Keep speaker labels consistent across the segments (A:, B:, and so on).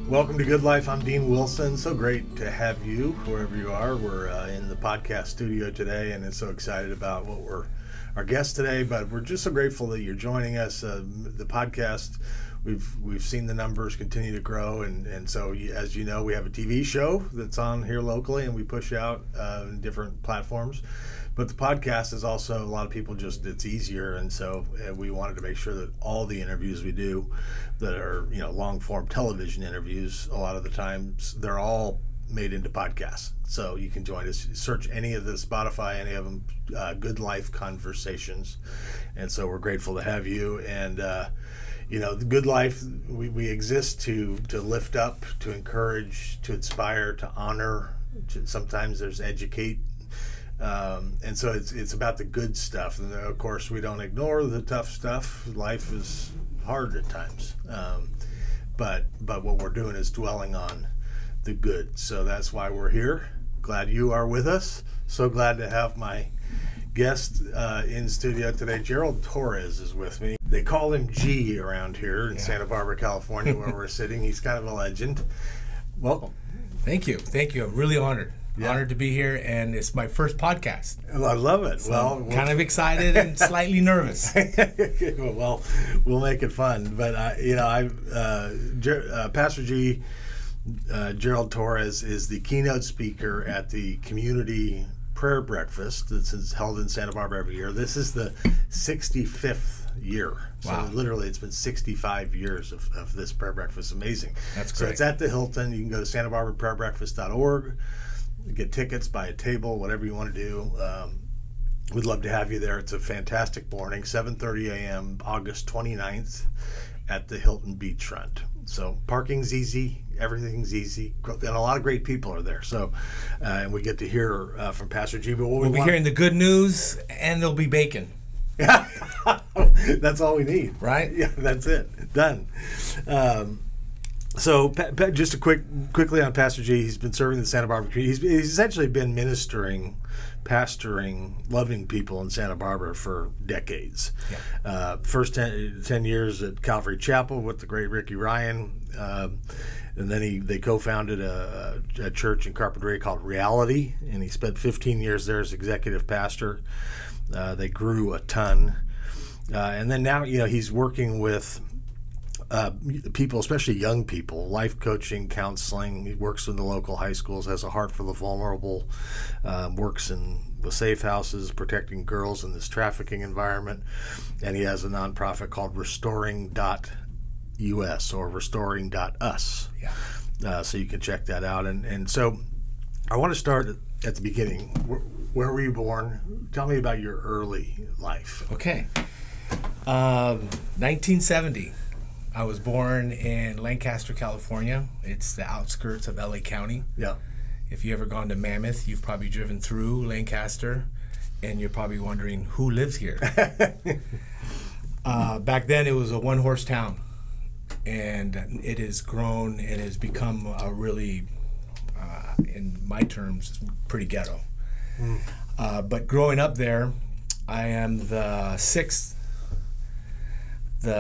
A: Welcome to Good Life. I'm Dean Wilson. So great to have you wherever you are. We're in the podcast studio today, and it's so excited about what our guest today. But we're just so grateful that you're joining us. The podcast, we've seen the numbers continue to grow, and so as you know, we have a TV show that's on here locally, and we push out in different platforms. But the podcast is also, a lot of people it's easier, and so we wanted to make sure that all the interviews we do that are, long form television interviews, a lot of the times they're all made into podcasts. So you can join us, search any of the Spotify, any of them, Good Life Conversations. And so we're grateful to have you. And, the Good Life, we exist to lift up, to encourage, to inspire, to honor. Sometimes there's educate. And so it's about the good stuff, and of course we don't ignore the tough stuff. Life is hard at times, but what we're doing is dwelling on the good. So that's why we're here. Glad you are with us. So glad to have my guest in studio today. Gerald Torres is with me. They call him G around here in Santa Barbara, California, where we're sitting. He's kind of a legend. Welcome.
B: Thank you. I'm really honored. Yeah. Honored to be here, and it's my first podcast.
A: Well, I love it.
B: So I'm kind of excited and slightly nervous.
A: Well, we'll make it fun. But Pastor G, Gerald Torres, is the keynote speaker at the community prayer breakfast that's held in Santa Barbara every year. This is the 65th year.
B: Wow.
A: So literally it's been 65 years of this prayer breakfast. Amazing.
B: That's great.
A: So it's at the Hilton. You can go to santabarbaraprayerbreakfast.org. Get tickets, buy a table, whatever you want to do. We'd love to have you there. It's a fantastic morning, 7:30 a.m., August 29th at the Hilton Beachfront. So parking's easy, everything's easy, and a lot of great people are there. So, and we get to hear from Pastor G. But
B: we'll be hearing the good news, and there'll be bacon.
A: That's all we need.
B: Right?
A: Yeah, that's it. Done. So just quickly on Pastor G, he's been serving the Santa Barbara community. He's essentially been pastoring, loving people in Santa Barbara for decades. Yeah. First 10 years at Calvary Chapel with the great Ricky Ryan. And then they co-founded a church in Carpinteria called Reality, and he spent 15 years there as executive pastor. They grew a ton. And then now, he's working with people, especially young people, life coaching, counseling. He works in the local high schools, has a heart for the vulnerable, works in the safe houses, protecting girls in this trafficking environment. And he has a nonprofit called Restoring.us or Restoring.us.
B: Yeah.
A: So you can check that out. And so I want to start at the beginning. Where were you born? Tell me about your early life.
B: Okay. 1970. I was born in Lancaster, California. It's the outskirts of LA County.
A: Yeah.
B: If you've ever gone to Mammoth, you've probably driven through Lancaster, and you're probably wondering who lives here. Back then, it was a one-horse town, and it has grown and has become a really, in my terms, pretty ghetto. But growing up there, I am the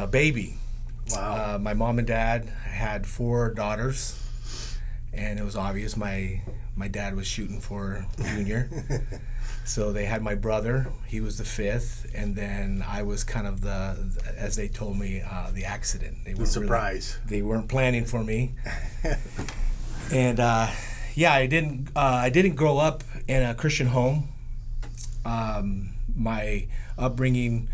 B: baby.
A: Wow.
B: My mom and dad had 4 daughters, and it was obvious my dad was shooting for Junior. So they had my brother. He was the 5th, and then I was kind of as they told me, the accident.
A: The surprise.
B: They weren't planning for me. And I didn't grow up in a Christian home. My upbringing,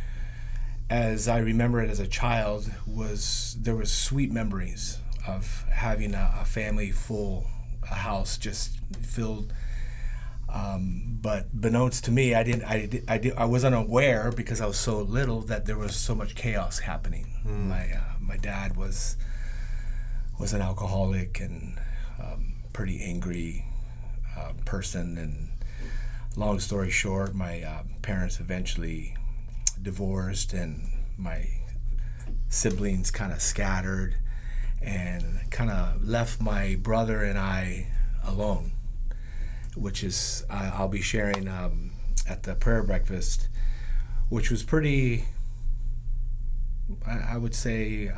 B: as I remember it as a child, there was sweet memories of having a family full, a house just filled. But beknownst to me, I was unaware, because I was so little, that there was so much chaos happening. My dad was an alcoholic and pretty angry person. And long story short, my parents eventually divorced, and my siblings kind of scattered and kind of left my brother and I alone, which is I'll be sharing at the prayer breakfast, which was pretty, I would say,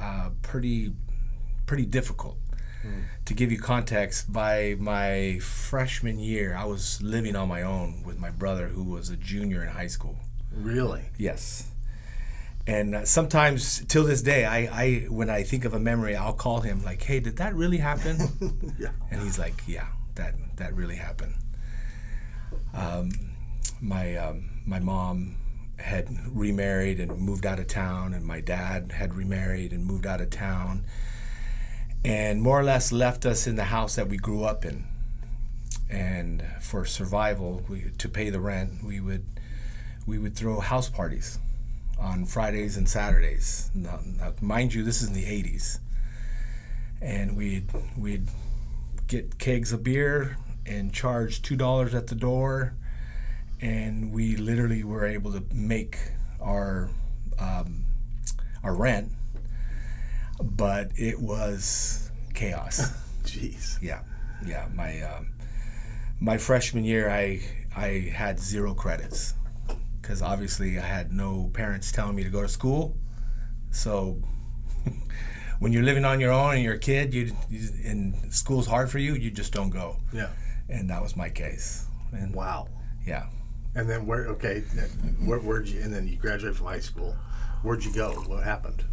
B: pretty difficult. To give you context, by my freshman year, I was living on my own with my brother, who was a junior in high school.
A: Really?
B: Yes. And sometimes, till this day, I when I think of a memory, I'll call him like, "Hey, did that really happen?"
A: Yeah.
B: And he's like, "Yeah, that really happened." My mom had remarried and moved out of town, and my dad had remarried and moved out of town, and more or less left us in the house that we grew up in. And for survival, to pay the rent, we would throw house parties on Fridays and Saturdays. Now, mind you, this is in the 80s. And we'd get kegs of beer and charge $2 at the door, and we literally were able to make our rent, but it was chaos.
A: Jeez.
B: Yeah. My freshman year, I had 0 credits, because obviously I had no parents telling me to go to school. So when you're living on your own and you're a kid, and school's hard for you, you just don't go.
A: Yeah.
B: And that was my case. And
A: wow.
B: Yeah.
A: And then where'd you? And then you graduated from high school. Where'd you go? What happened?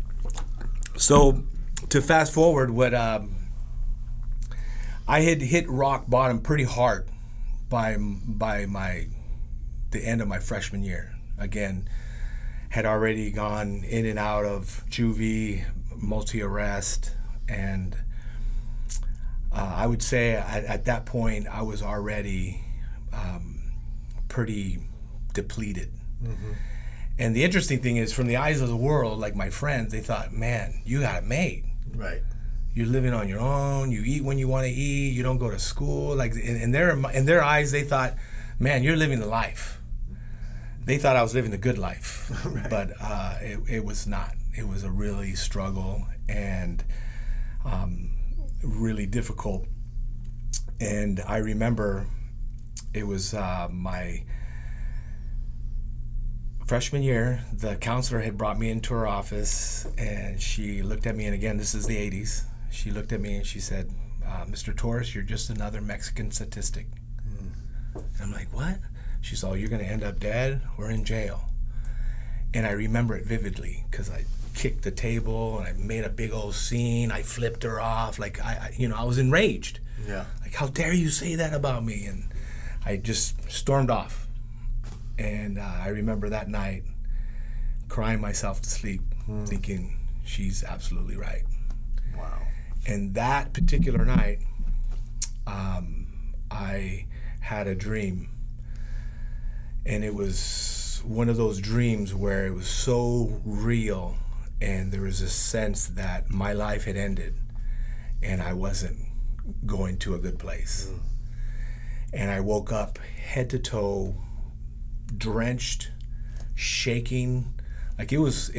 B: So, to fast forward, I had hit rock bottom pretty hard by the end of my freshman year. Again, had already gone in and out of juvie, multi-arrest, and I would say at that point I was already pretty depleted. Mm-hmm. And the interesting thing is, from the eyes of the world, like my friends, they thought, "Man, you got it made.
A: Right.
B: You're living on your own. You eat when you want to eat. You don't go to school." Like in their eyes, they thought, "Man, you're living the life." They thought I was living the good life, right. But it was not. It was a really struggle and really difficult. And I remember it was my freshman year. The counselor had brought me into her office, and she looked at me, and again, this is the 80s. She looked at me and she said, "Mr. Torres, you're just another Mexican statistic." And I'm like, "What?" She said, "Oh, you're going to end up dead or in jail." And I remember it vividly, because I kicked the table and I made a big old scene. I flipped her off. Like, I was enraged.
A: Yeah.
B: Like, "How dare you say that about me?" And I just stormed off. And I remember that night crying myself to sleep, thinking, she's absolutely right.
A: Wow.
B: And that particular night, I had a dream. And it was one of those dreams where it was so real, and there was a sense that my life had ended and I wasn't going to a good place. And I woke up head to toe, drenched, shaking. Like it was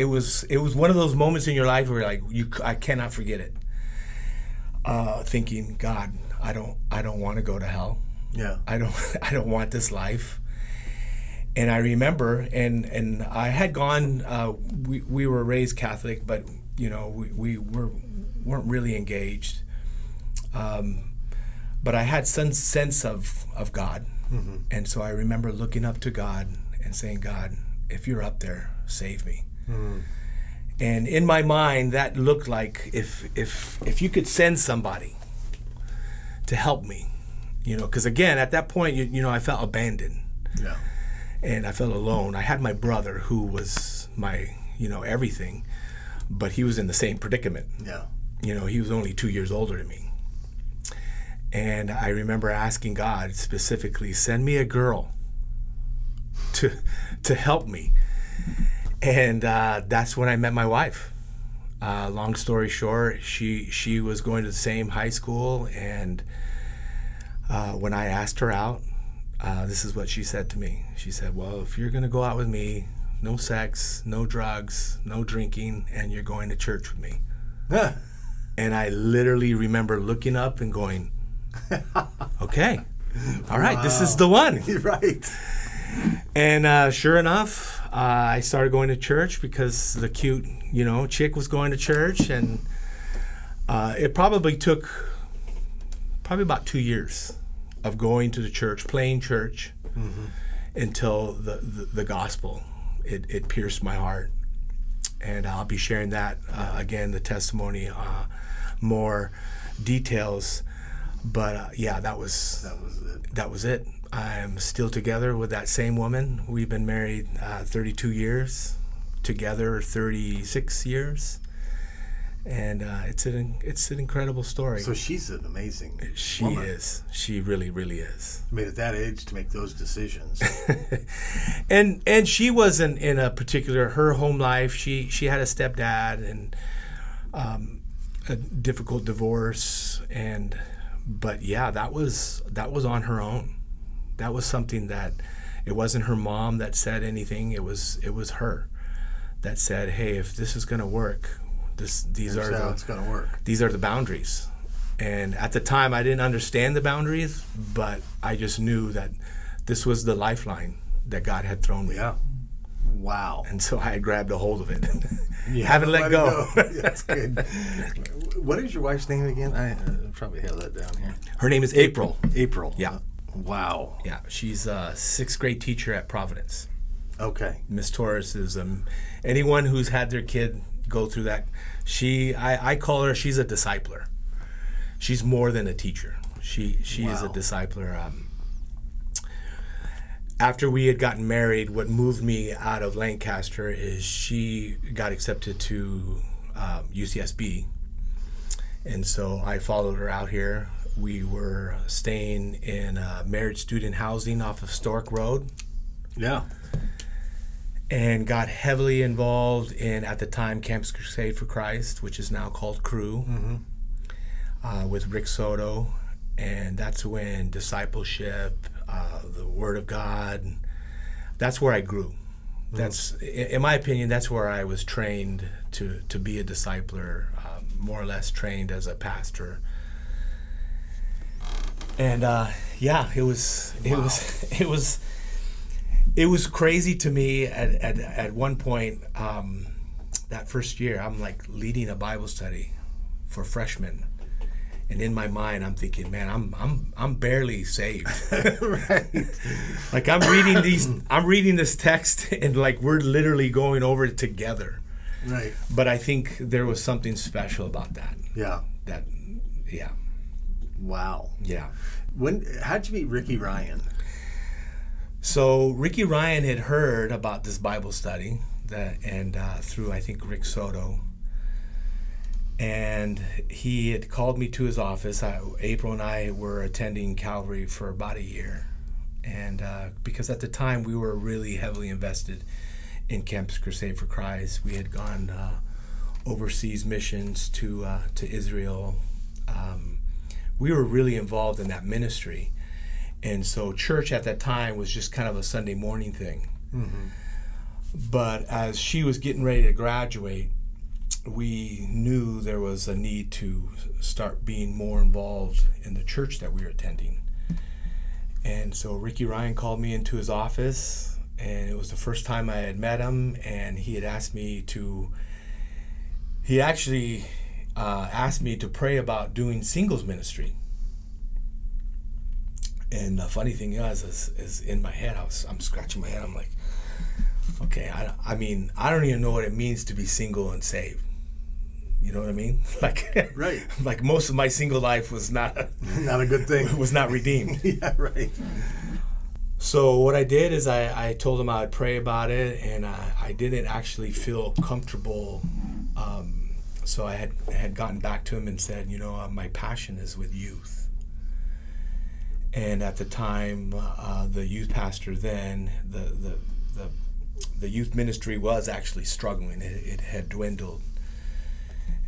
B: one of those moments in your life where I cannot forget it. Thinking, "God, I don't want to go to hell.
A: Yeah.
B: I don't want this life." And I remember, and I had gone. We were raised Catholic, but we weren't really engaged. But I had some sense of God. Mm-hmm. And so I remember looking up to God and saying, "God, if you're up there, save me." Mm-hmm. And in my mind, that looked like if you could send somebody to help me, because again, at that point, I felt abandoned.
A: Yeah.
B: And I felt alone. I had my brother, who was my, everything, but he was in the same predicament.
A: Yeah.
B: He was only 2 years older than me. And I remember asking God specifically, "Send me a girl to help me." And that's when I met my wife. Long story short, she was going to the same high school, and when I asked her out, this is what she said to me. She said, "Well, if you're going to go out with me, no sex, no drugs, no drinking, and you're going to church with me." And I literally remember looking up and going, "Okay, all right, This is the one."
A: Right.
B: And sure enough, I started going to church because the cute, chick was going to church, and it probably took probably about 2 years of going to the church, playing church, until the gospel, it pierced my heart. And I'll be sharing that, again, the testimony, more details. But yeah, that was it. I'm still together with that same woman. We've been married 32 years, together 36 years. And it's an incredible story.
A: So she's an amazing
B: She
A: woman.
B: is. She really, really is.
A: I mean, at that age to make those decisions.
B: And she wasn't in a particular, her home life. She had a stepdad and a difficult divorce, but yeah, that was on her own. That was something that, it wasn't her mom that said anything. It was her that said, hey, if this is going to work, these are the boundaries. And at the time, I didn't understand the boundaries, but I just knew that this was the lifeline that God had thrown me.
A: Yeah. Wow.
B: And so I grabbed a hold of it.
A: You
B: haven't let go.
A: That's good. What is your wife's name again? I probably have that down here.
B: Her name is April.
A: April.
B: Yeah.
A: Wow.
B: Yeah. She's a 6th grade teacher at Providence.
A: Okay.
B: Miss Torres is anyone who's had their kid go through that. I call her, she's a discipler. She's more than a teacher. She is a discipler. After we had gotten married, what moved me out of Lancaster is she got accepted to UCSB. And so I followed her out here. We were staying in married student housing off of Stork Road.
A: Yeah.
B: And got heavily involved in, at the time, Campus Crusade for Christ, which is now called Cru, with Rick Soto. And that's when discipleship, the Word of God, that's where I grew. That's, in my opinion, that's where I was trained to be a discipler, more or less trained as a pastor. And yeah, it was crazy to me at one point. That first year, I'm like leading a Bible study for freshmen, and in my mind, I'm thinking, man, I'm barely saved.
A: Right.
B: Like I'm reading this text, and like we're literally going over it together.
A: Right.
B: But I think there was something special about that.
A: Yeah.
B: Yeah.
A: Wow.
B: Yeah.
A: How'd you meet Ricky Ryan?
B: So Ricky Ryan had heard about this Bible study through, I think, Rick Soto, and he had called me to his office. April and I were attending Calvary for about a year, and because at the time we were really heavily invested in Campus Crusade for Christ. We had gone overseas missions to Israel. We were really involved in that ministry. And so church at that time was just kind of a Sunday morning thing. But as she was getting ready to graduate, we knew there was a need to start being more involved in the church that we were attending. And so Ricky Ryan called me into his office, and it was the first time I had met him, and he had asked me he actually asked me to pray about doing singles ministry. And the funny thing is in my head, I'm scratching my head. I'm like, okay, I mean, I don't even know what it means to be single and saved. You know what I mean? Like,
A: right.
B: Like most of my single life was not a
A: good thing.
B: Was not redeemed.
A: Yeah, right.
B: So what I did is I told him I would pray about it, and I didn't actually feel comfortable. So I had gotten back to him and said, my passion is with youth. And at the time, the youth pastor then, the youth ministry was actually struggling. It had dwindled.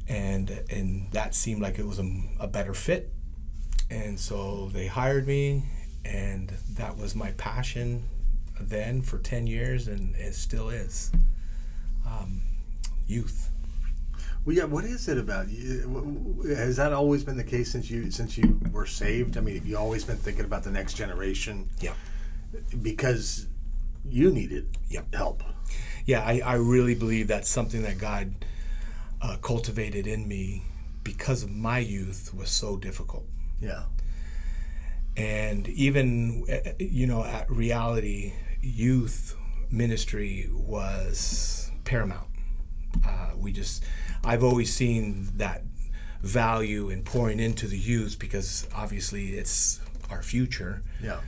B: And that seemed like it was a better fit. And so they hired me, and that was my passion then for 10 years, and it still is. Youth.
A: Well, yeah. What is it about you? Has that always been the case since you were saved? I mean, have you always been thinking about the next generation?
B: Yeah.
A: Because you needed help.
B: Yeah, I really believe that's something that God cultivated in me because my youth was so difficult.
A: Yeah.
B: And even, at Reality, youth ministry was paramount. I've always seen that value in pouring into the youth, because obviously it's our future.
A: Yeah.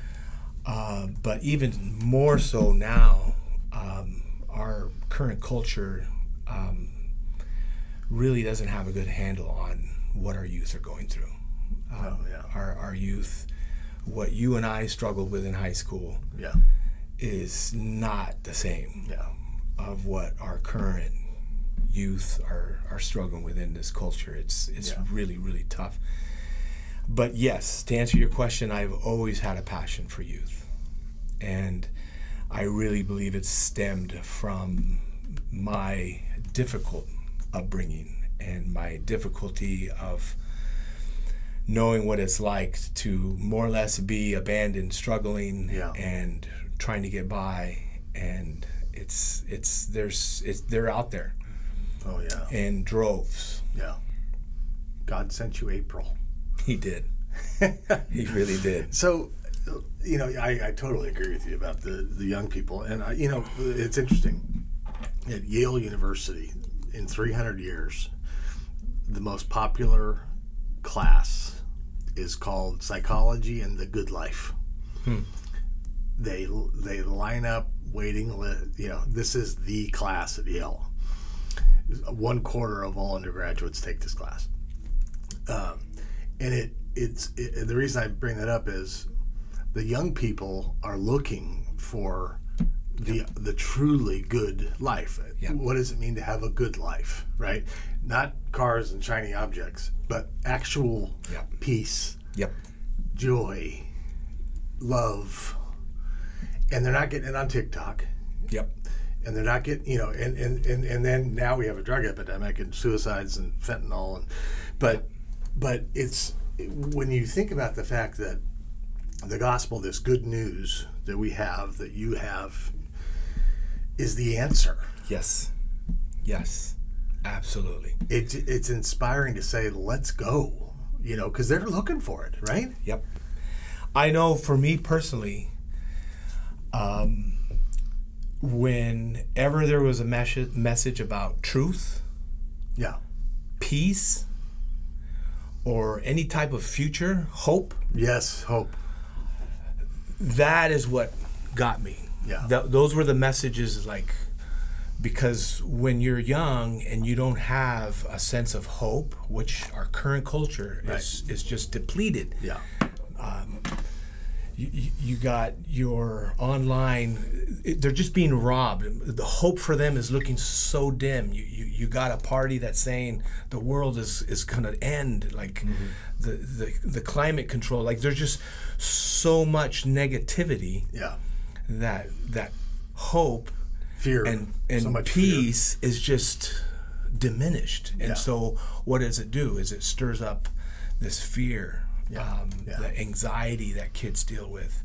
B: But even more so now, our current culture really doesn't have a good handle on what our youth are going through. Our youth, what you and I struggled with in high school, is not the same of what our current youth are struggling with in this culture. It's really, really tough. But yes, to answer your question, I've always had a passion for youth. And I really believe it stemmed from my difficult upbringing and my difficulty of knowing what it's like to more or less be abandoned, struggling, and trying to get by. And they're out there.
A: Oh yeah.
B: In droves.
A: Yeah. God sent you April.
B: He did. He really did.
A: So, I totally agree with you about the young people. And, it's interesting. At Yale University, in 300 years, the most popular class is called Psychology and the Good Life. They line up waiting. This is the class at Yale. 1/4 of all undergraduates take this class. And the reason I bring that up is the young people are looking for the truly good life. What does it mean to have a good life, right? Not cars and shiny objects, but actual peace, joy, love. And they're not getting it on TikTok. And they're not getting, and then now we have a drug epidemic and suicides and fentanyl, but it's, when you think about the fact that the gospel, this good news that we have, that you have, is the answer.
B: Yes, absolutely.
A: It's inspiring to say, let's go, because they're looking for it, right?
B: Yep. I know for me personally, whenever there was a message about truth, peace, or any type of future, hope.
A: Yes, hope.
B: That is what got me. Those were the messages, because when you're young and you don't have a sense of hope, which our current culture is just depleted. You got your online, they're just being robbed. The hope for them is looking so dim. You got a party that's saying the world is going to end, the climate control. There's just so much negativity that hope,
A: fear,
B: and
A: so much
B: peace
A: fear
B: is just diminished. And so what does it do? Is it stirs up this fear. The anxiety that kids deal with.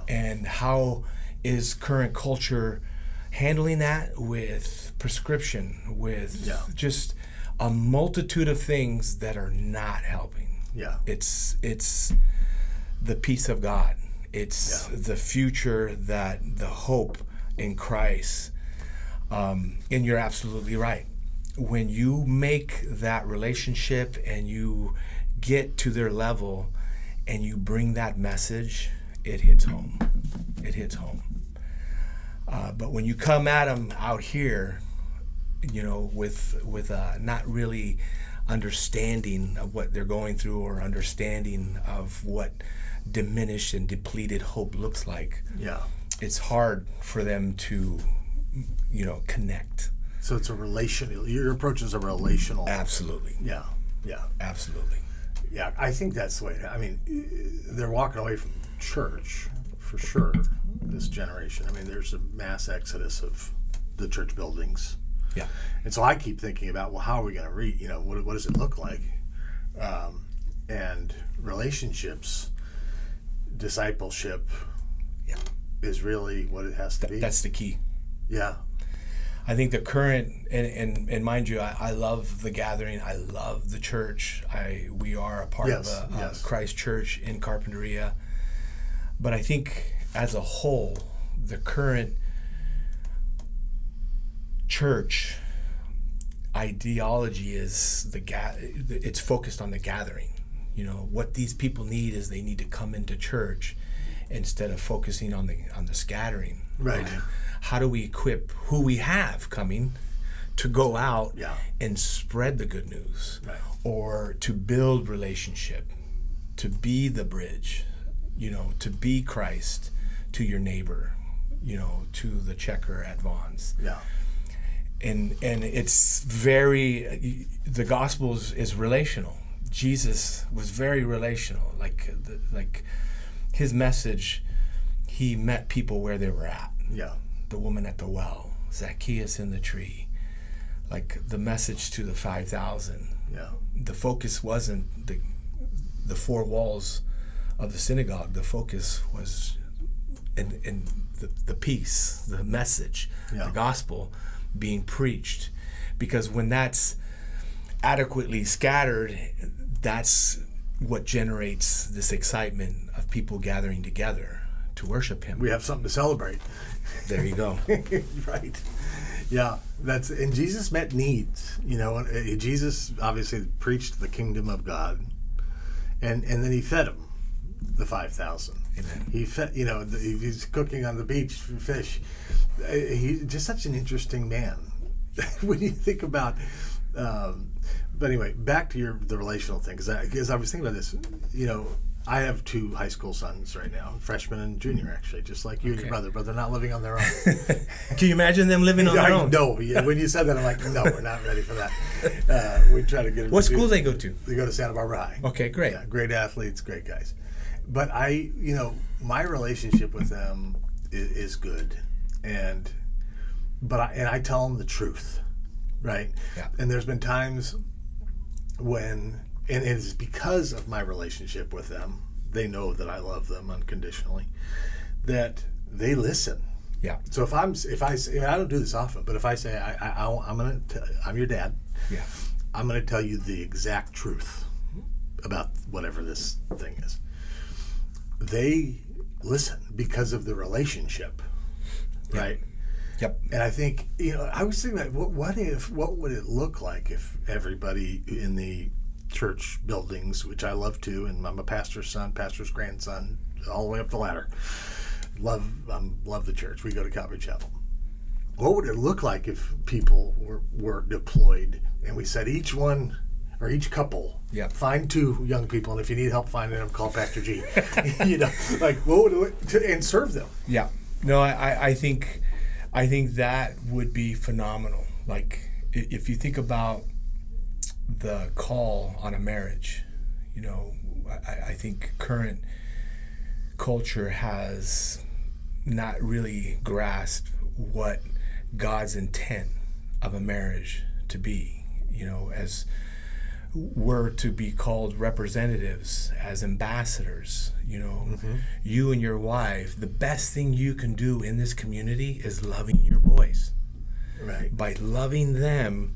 B: And how is current culture handling that with prescription, with just a multitude of things that are not helping. It's the peace of God. It's the future, the hope in Christ. And you're absolutely right. When you make that relationship and you get to their level and you bring that message, it hits home. But when you come at them out here, with not really understanding of what they're going through or understanding of what diminished and depleted hope looks like, it's hard for them to, connect.
A: So it's a relational, your approach is a relational.
B: Absolutely. Absolutely.
A: Yeah, I think that's the way. They're walking away from church for sure. This generation. There's a mass exodus of the church buildings. And so I keep thinking about, well, how are we going to read? What does it look like? And relationships, discipleship, is really what it has to be.
B: That's the key. I think the current, and mind you, I love the gathering. I love the church. We are a part of a Christ church in Carpinteria. But I think as a whole, the current church ideology is it's focused on the gathering. You know, what these people need is they need to come into church instead of focusing on the scattering.
A: Right.
B: How do we equip who we have coming to go out and spread the good news, or to build relationship, to be the bridge, you know, to be Christ to your neighbor, you know, to the checker at Vaughn's.
A: Yeah.
B: And it's very, the gospel is relational. Jesus was very relational. Like his message, he met people where they were at.
A: Yeah.
B: The woman at the well, Zacchaeus in the tree, like the message to the 5,000.
A: Yeah.
B: The focus wasn't the four walls of the synagogue. The focus was in the peace, the message, the gospel being preached. Because when that's adequately scattered, that's what generates this excitement of people gathering together to worship him.
A: We have something to celebrate.
B: There you go.
A: Right. Yeah, and Jesus met needs. You know, Jesus obviously preached the kingdom of God, and then he fed them, the 5,000.
B: Amen.
A: He fed, you know, he's cooking on the beach for fish. He's just such an interesting man when you think about. But anyway, back to the relational thing, because I was thinking about this. You know, I have 2 high school sons right now, freshman and junior, actually, just like you and your brother, but they're not living on their own.
B: Can you imagine them living on their own?
A: No. When you said that, I'm like, no, we're not ready for that. We try to get them.
B: What school they go to?
A: They go to Santa Barbara High.
B: Okay, great.
A: Yeah, great athletes, great guys. But my relationship with them is good, and I tell them the truth, right?
B: Yeah.
A: And there's been times when. And it's because of my relationship with them, they know that I love them unconditionally, that they listen.
B: Yeah.
A: So if I say, I don't do this often, but if I say I'm your dad, I'm going to tell you the exact truth about whatever this thing is. They listen because of the relationship, right?
B: Yep.
A: And I think, I was thinking about what would it look like if everybody in the church buildings, which I love too, and I'm a pastor's son, pastor's grandson, all the way up the ladder. Love the church. We go to Calvary Chapel. What would it look like if people were deployed and we said each one or each couple find 2 young people, and if you need help finding them, call Pastor G. Like what would it look and serve them? Yeah.
B: No, I think that would be phenomenal. Like if you think about the call on a marriage, I think current culture has not really grasped what God's intent of a marriage to be. As we're to be called representatives, as ambassadors, you and your wife, the best thing you can do in this community is loving your boys.
A: Right.
B: By loving them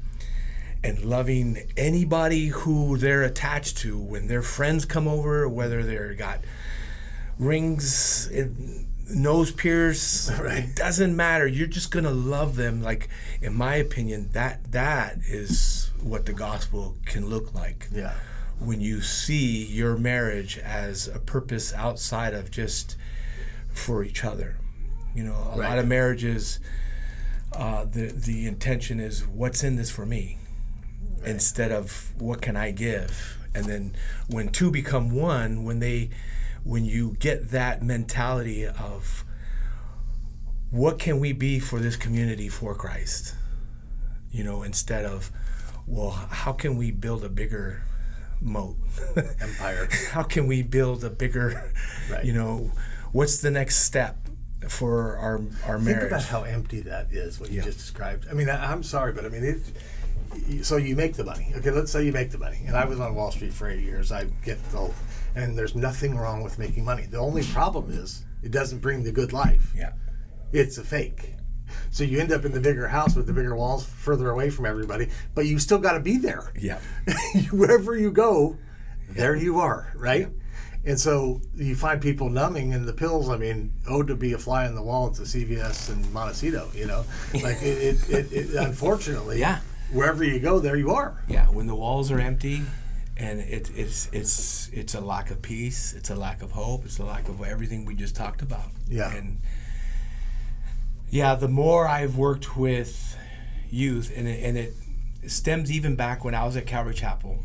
B: and loving anybody who they're attached to when their friends come over, whether they've got rings, nose pierce, it doesn't matter. You're just going to love them. Like, in my opinion, that is what the gospel can look like.
A: Yeah.
B: When you see your marriage as a purpose outside of just for each other. A lot of marriages, the intention is, what's in this for me? Instead of what can I give. And then when 2 become one, when you get that mentality of what can we be for this community for Christ, instead of, well, how can we build a bigger moat,
A: empire? How
B: can we build a bigger, what's the next step for our marriage?
A: Think about how empty that is, what you just described. I mean, I'm sorry, but I mean, so you make the money. Okay, let's say you make the money. And I was on Wall Street for 8 years. I get and there's nothing wrong with making money. The only problem is it doesn't bring the good life.
B: Yeah.
A: It's a fake. So you end up in the bigger house with the bigger walls further away from everybody, but you still got to be there.
B: Yeah.
A: Wherever you go, there you are, right? And so you find people numbing, and the pills, I mean, to be a fly on the wall at the CVS in Montecito, you know? Like, it unfortunately,
B: Yeah.
A: wherever you go, there you are.
B: Yeah, when the walls are empty, and it's a lack of peace, it's a lack of hope, it's a lack of everything we just talked about.
A: Yeah.
B: And yeah, the more I've worked with youth, and it stems even back when I was at Calvary Chapel.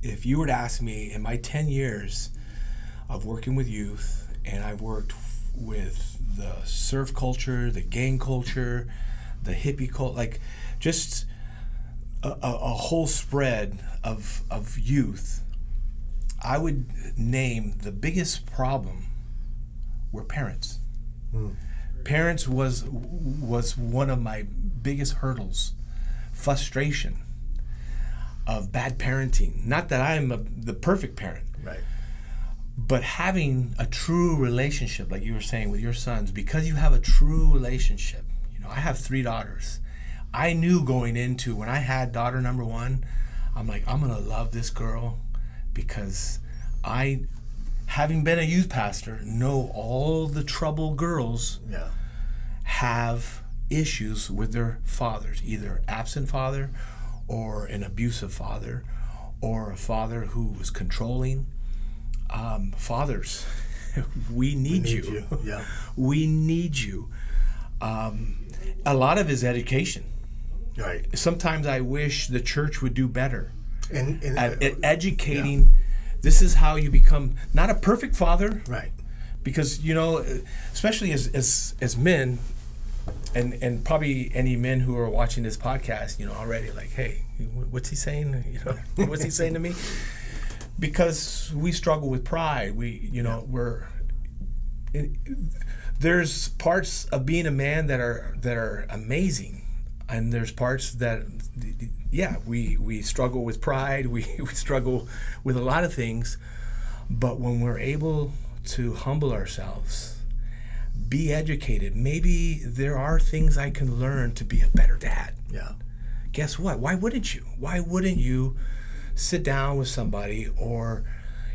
B: If you were to ask me, in my 10 years of working with youth, and I've worked with the surf culture, the gang culture, the hippie culture, like just a whole spread of youth, I would name the biggest problem were parents. Parents was one of my biggest hurdles, frustration of bad parenting. Not that I'm the perfect parent,
A: Right.
B: but having a true relationship, like you were saying with your sons, because you have a true relationship. You know, I have 3 daughters. I knew going into, when I had daughter number 1, I'm like, I'm gonna love this girl because I, having been a youth pastor, know all the troubled girls
A: Yeah.
B: have issues with their fathers, either absent father or an abusive father or a father who was controlling. Fathers, we need you.
A: Yeah.
B: We need you. A lot of it is education.
A: Right.
B: Sometimes I wish the church would do better
A: And
B: at educating. This is how you become not a perfect father,
A: right.
B: because you know, especially as men, and probably any men who are watching this podcast, you know, already like, hey, what's he saying? You know, what's he saying to me? Because we struggle with pride. We, you know, there's parts of being a man that are amazing, and there's parts that, yeah, we struggle with pride. We struggle with a lot of things, but when we're able to humble ourselves, be educated, maybe there are things I can learn to be a better dad.
A: Yeah.
B: Guess what? Why wouldn't you? Why wouldn't you sit down with somebody or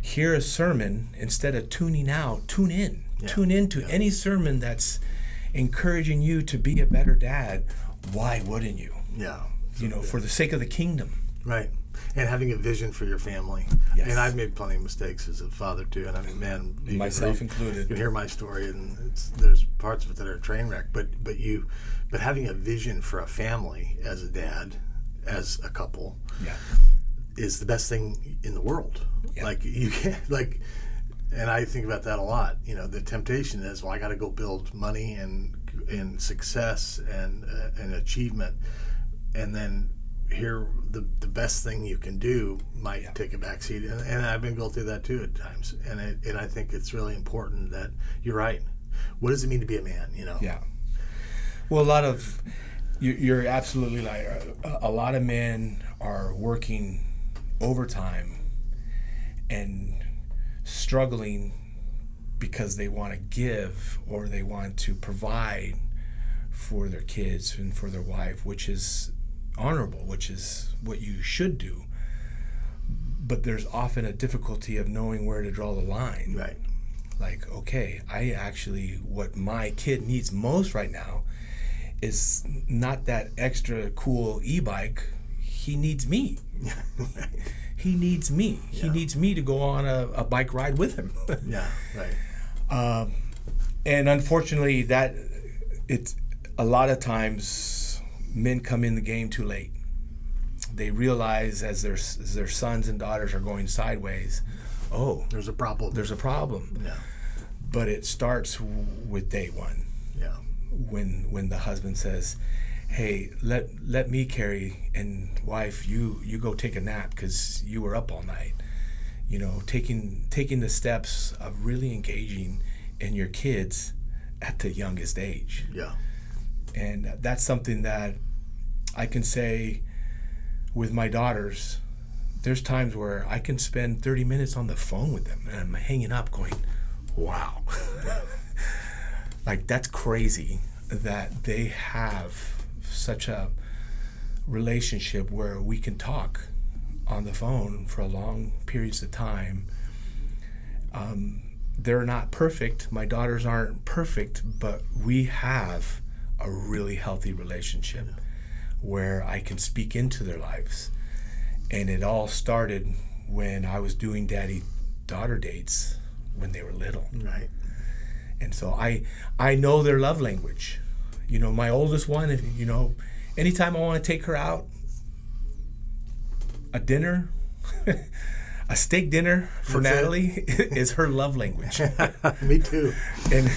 B: hear a sermon instead of tuning out? Tune in.
A: Yeah.
B: Tune into any sermon that's encouraging you to be a better dad. Why wouldn't you?
A: Yeah.
B: You know, for the sake of the kingdom.
A: Right. And having a vision for your family.
B: Yes.
A: And I've made plenty of mistakes as a father too. And I mean, man,
B: Myself
A: you
B: included.
A: can hear my story, and there's parts of it that are a train wreck. But having a vision for a family as a dad, as a couple,
B: Yeah.
A: is the best thing in the world.
B: Yeah.
A: Like you can't and I think about that a lot. You know, the temptation is, well, I got to go build money and success and achievement, and then here the best thing you can do might take a backseat, and I've been guilty of that too at times. And I think it's really important that you're right. What does it mean to be a man? You know?
B: Yeah. Well, a lot of you're absolutely right. A lot of men are working overtime and struggling because they want to give or they want to provide for their kids and for their wife, which is honorable, which is what you should do. But there's often a difficulty of knowing where to draw the line.
A: Right.
B: Like, okay, what my kid needs most right now is not that extra cool e-bike. He needs me. He needs me.
A: Yeah.
B: He needs me to go on a bike ride with him.
A: Yeah. Right.
B: And unfortunately, that it's a lot of times men come in the game too late. They realize as their sons and daughters are going sideways, oh,
A: There's a problem.
B: there's a problem.
A: Yeah.
B: But it starts with day one.
A: Yeah.
B: When the husband says, hey, let me carry, and wife, you go take a nap because you were up all night. You know, taking the steps of really engaging in your kids at the youngest age.
A: Yeah.
B: And that's something that I can say with my daughters. There's times where I can spend 30 minutes on the phone with them and I'm hanging up going, wow. Like, that's crazy that they have such a relationship where we can talk on the phone for long periods of time They're not perfect. My daughters aren't perfect, but we have a really healthy relationship where I can speak into their lives. And it all started when I was doing daddy-daughter dates when they were little.
A: Right.
B: And so I know their love language. You know, my oldest one, you know, anytime I want to take her out, a dinner, a steak dinner for
A: That's
B: Natalie is her love language.
A: Me too.
B: And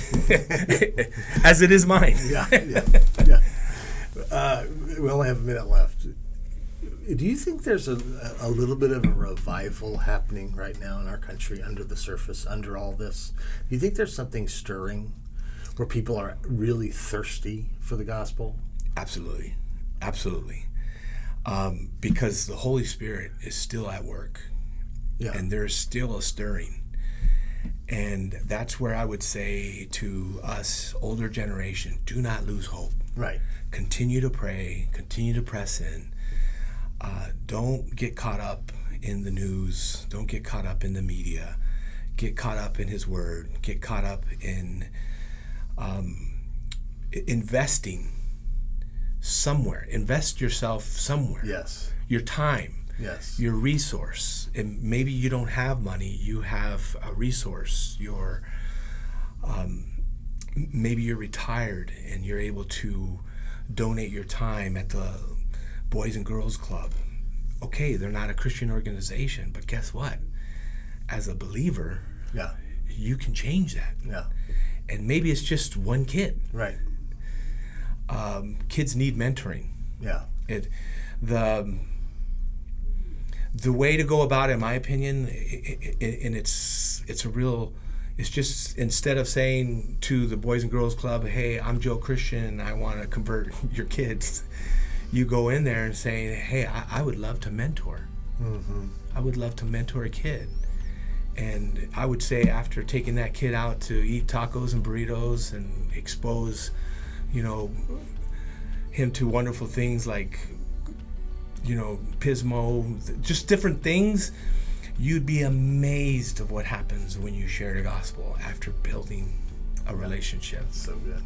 B: as it is mine.
A: Yeah. We only have a minute left. Do you think there's a little bit of a revival happening right now in our country under the surface, under all this? Do you think there's something stirring where people are really thirsty for the gospel?
B: Absolutely. Absolutely. Because the Holy Spirit is still at work. Yeah. And there's still a stirring. And that's where I would say to us, older generation, do not lose hope.
A: Right.
B: Continue to pray, continue to press in. Don't get caught up in the news. Don't get caught up in the media. Get caught up in His Word. Get caught up in investing somewhere. Invest yourself somewhere.
A: Yes.
B: Your time.
A: Yes.
B: Your resource. And maybe you don't have money. You have a resource. You're maybe you're retired and you're able to donate your time at the Boys and Girls Club. Okay, they're not a Christian organization, but guess what? As a believer, you can change that.
A: Yeah.
B: And maybe it's just one kid.
A: Right.
B: Kids need mentoring.
A: Yeah.
B: The way to go about it, in my opinion, and it's just instead of saying to the Boys and Girls Club, hey, I'm Joe Christian and I want to convert your kids, you go in there and say, hey, I would love to mentor.
A: Mm-hmm.
B: I would love to mentor a kid. And I would say after taking that kid out to eat tacos and burritos and expose, you know, him to wonderful things like, you know, Pismo, just different things, you'd be amazed of what happens when you share the gospel after building a relationship.
A: So good.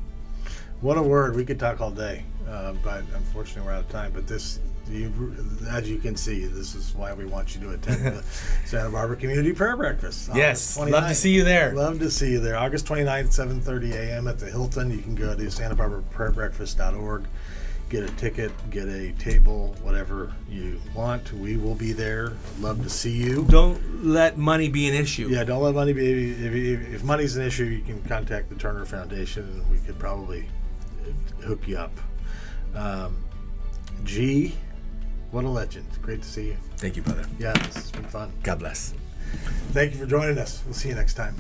A: What a word. We could talk all day, but unfortunately we're out of time. But this, as you can see, this is why we want you to attend the Santa Barbara Community Prayer Breakfast.
B: Yes, love to see you there.
A: Love to see you there. August 29th, 7:30 a.m. at the Hilton. You can go to santabarbaraprayerbreakfast.org. Get a ticket, get a table, whatever you want. We will be there. Love to see you.
B: Don't let money be an issue.
A: Yeah, don't let money be. If money's an issue, you can contact the Turner Foundation, and we could probably hook you up. G, what a legend. Great to see you.
B: Thank you, brother.
A: Yeah, this has been fun.
B: God bless.
A: Thank you for joining us. We'll see you next time.